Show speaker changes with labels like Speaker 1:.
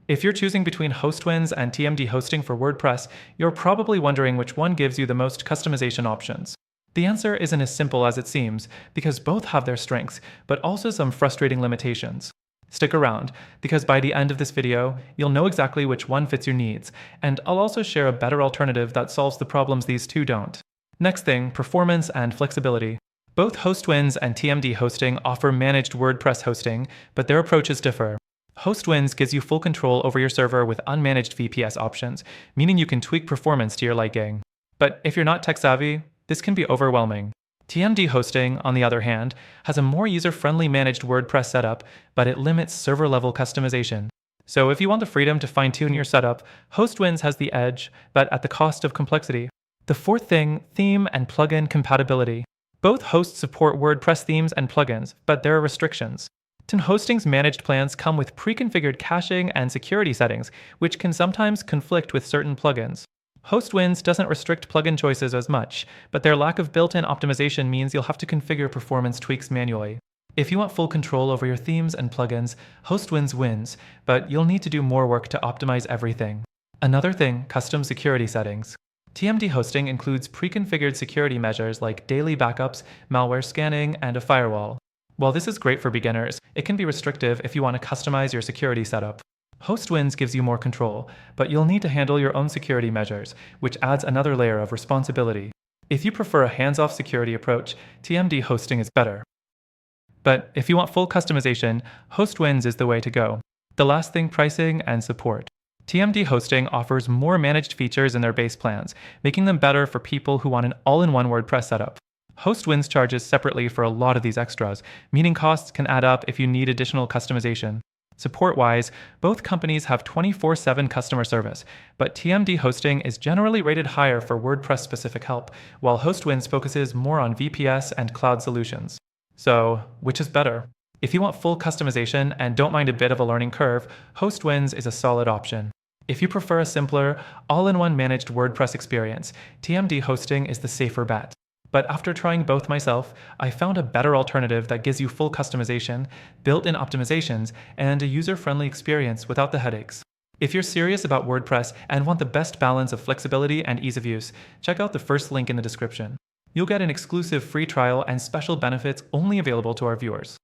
Speaker 1: If you're choosing between Hostwinds and TMD hosting for WordPress, you're probably wondering which one gives you the most customization options. The answer isn't as simple as it seems, because both have their strengths, but also some frustrating limitations. Stick around, because by the end of this video, you'll know exactly which one fits your needs, and I'll also share a better alternative that solves the problems these two don't. Next thing, performance and flexibility. Both Hostwinds and TMD hosting offer managed WordPress hosting, but their approaches differ. Hostwinds gives you full control over your server with unmanaged VPS options, meaning you can tweak performance to your liking. But if you're not tech-savvy, this can be overwhelming. TMD hosting, on the other hand, has a more user-friendly managed WordPress setup, but it limits server-level customization. So if you want the freedom to fine-tune your setup, Hostwinds has the edge, but at the cost of complexity. The fourth thing, theme and plugin compatibility. Both hosts support WordPress themes and plugins, but there are restrictions. TMDHosting's managed plans come with pre-configured caching and security settings, which can sometimes conflict with certain plugins. Hostwinds doesn't restrict plugin choices as much, but their lack of built-in optimization means you'll have to configure performance tweaks manually. If you want full control over your themes and plugins, Hostwinds wins, but you'll need to do more work to optimize everything. Another thing, custom security settings. TMD hosting includes pre-configured security measures like daily backups, malware scanning, and a firewall. While this is great for beginners, it can be restrictive if you want to customize your security setup. Hostwinds gives you more control, but you'll need to handle your own security measures, which adds another layer of responsibility. If you prefer a hands-off security approach, TMD hosting is better. But if you want full customization, Hostwinds is the way to go. The last thing, pricing and support. TMD hosting offers more managed features in their base plans, making them better for people who want an all-in-one WordPress setup. Hostwinds charges separately for a lot of these extras, meaning costs can add up if you need additional customization. Support-wise, both companies have 24/7 customer service, but TMD hosting is generally rated higher for WordPress-specific help, while Hostwinds focuses more on VPS and cloud solutions. So, which is better? If you want full customization and don't mind a bit of a learning curve, Hostwinds is a solid option. If you prefer a simpler, all-in-one managed WordPress experience, TMD hosting is the safer bet. But after trying both myself, I found a better alternative that gives you full customization, built-in optimizations, and a user-friendly experience without the headaches. If you're serious about WordPress and want the best balance of flexibility and ease of use, check out the first link in the description. You'll get an exclusive free trial and special benefits only available to our viewers.